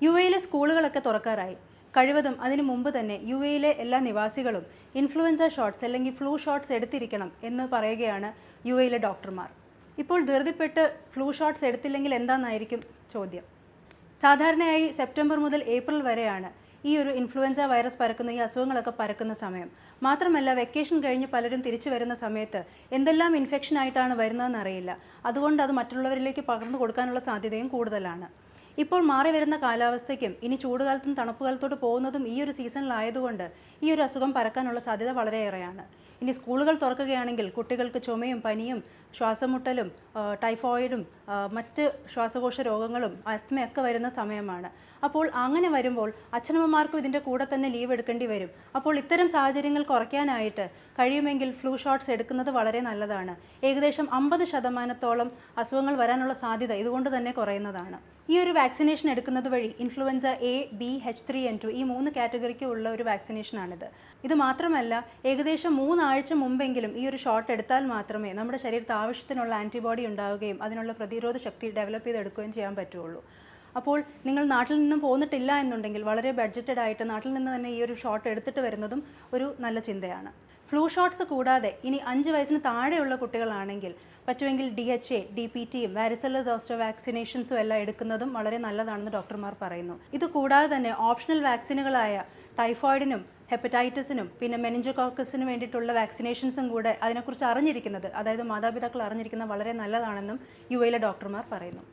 യുഎയിലെ സ്കൂളുകളൊക്കെ തുറക്കാറായി. കഴിവതും അതിനു മുമ്പ് തന്നെ യുഎയിലെ എല്ലാ നിവാസികളും ഇൻഫ്ലുവൻസ ഷോട്ട്സ് അല്ലെങ്കിൽ ഫ്ലൂ ഷോട്ട്സ് എടുത്തിരിക്കണം എന്ന് പറയുകയാണ് യുഎയിലെ ഡോക്ടർമാർ. ഇപ്പോൾ ധൃതിപ്പെട്ട് ഫ്ലൂ ഷോട്ട്സ് എടുത്തില്ലെങ്കിൽ എന്താണെന്നായിരിക്കും ചോദ്യം. സാധാരണയായി സെപ്റ്റംബർ മുതൽ ഏപ്രിൽ വരെയാണ് ഈ ഒരു ഇൻഫ്ലുവൻസ വൈറസ് പരക്കുന്ന ഈ അസുഖങ്ങളൊക്കെ പരക്കുന്ന സമയം. മാത്രമല്ല വെക്കേഷൻ കഴിഞ്ഞ് പലരും തിരിച്ചു വരുന്ന സമയത്ത് എന്തെല്ലാം ഇൻഫെക്ഷൻ ആയിട്ടാണ് വരുന്നതെന്ന് അറിയില്ല. അതുകൊണ്ട് അത് മറ്റുള്ളവരിലേക്ക് പകർന്നു കൊടുക്കാനുള്ള സാധ്യതയും കൂടുതലാണ്. ഇപ്പോൾ മാറി വരുന്ന കാലാവസ്ഥയ്ക്കും ഇനി ചൂടുകാലത്തും തണുപ്പുകാലത്തോട്ട് പോകുന്നതും ഈ ഒരു സീസണിലായതുകൊണ്ട് ഈ ഒരു അസുഖം പരക്കാനുള്ള സാധ്യത വളരെയേറെയാണ്. ഇനി സ്കൂളുകൾ തുറക്കുകയാണെങ്കിൽ കുട്ടികൾക്ക് ചുമയും പനിയും ശ്വാസമുട്ടലും ടൈഫോയിഡും മറ്റ് ശ്വാസകോശ രോഗങ്ങളും ആസ്തമയൊക്കെ വരുന്ന സമയമാണ്. അപ്പോൾ അങ്ങനെ വരുമ്പോൾ അച്ഛനമ്മമാർക്കും ഇതിൻ്റെ കൂടെ തന്നെ ലീവ് എടുക്കേണ്ടി വരും. അപ്പോൾ ഇത്തരം സാഹചര്യങ്ങൾ കുറയ്ക്കാനായിട്ട് കഴിയുമെങ്കിൽ ഫ്ലൂ ഷോട്ട്സ് എടുക്കുന്നത് വളരെ നല്ലതാണ്. ഏകദേശം 50% അസുഖങ്ങൾ വരാനുള്ള സാധ്യത ഇതുകൊണ്ട് തന്നെ കുറയുന്നതാണ്. ഈ ഒരു വാക്സിനേഷൻ എടുക്കുന്നത് വഴി ഇൻഫ്ലുവൻസ എ, ബി, H3N2 ഈ 3 കാറ്റഗറിക്ക് ഉള്ള ഒരു വാക്സിനേഷനാണിത്. ഇത് മാത്രമല്ല ഏകദേശം 3 ആഴ്ച മുമ്പെങ്കിലും ഈ ഒരു ഷോട്ട് എടുത്താൽ മാത്രമേ നമ്മുടെ ശരീരത്തിൽ ആവശ്യത്തിനുള്ള ആൻറ്റിബോഡി ഉണ്ടാവുകയും അതിനുള്ള പ്രതിരോധ ശക്തി ഡെവലപ്പ് ചെയ്തെടുക്കുകയും ചെയ്യാൻ പറ്റുള്ളൂ. അപ്പോൾ നിങ്ങൾ നാട്ടിൽ നിന്നും പോന്നിട്ടില്ല എന്നുണ്ടെങ്കിൽ വളരെ ബഡ്ജറ്റഡ് ആയിട്ട് നാട്ടിൽ നിന്ന് തന്നെ ഈ ഒരു ഷോട്ട് എടുത്തിട്ട് വരുന്നതും ഒരു നല്ല ചിന്തയാണ്. ഫ്ലൂ ഷോട്ട്സ് കൂടാതെ ഇനി 5 വയസ്സിന് താഴെയുള്ള കുട്ടികളാണെങ്കിൽ പറ്റുമെങ്കിൽ DHA, DPTയും വാരിസെല്ല സോസ്റ്റർ വാക്സിനേഷൻസും എല്ലാം എടുക്കുന്നതും വളരെ നല്ലതാണെന്ന് ഡോക്ടർമാർ പറയുന്നു. ഇത് കൂടാതെ തന്നെ ഓപ്ഷണൽ വാക്സിനുകളായ ടൈഫോയിഡിനും ഹെപ്പറ്റൈറ്റിസിനും പിന്നെ മെനിഞ്ചോകോക്കസിനും വേണ്ടിയിട്ടുള്ള വാക്സിനേഷൻസും കൂടെ അതിനെക്കുറിച്ച് അറിഞ്ഞിരിക്കുന്നത്, അതായത് മാതാപിതാക്കൾ അറിഞ്ഞിരിക്കുന്നത് വളരെ നല്ലതാണെന്നും യുഎയിലെ ഡോക്ടർമാർ പറയുന്നു.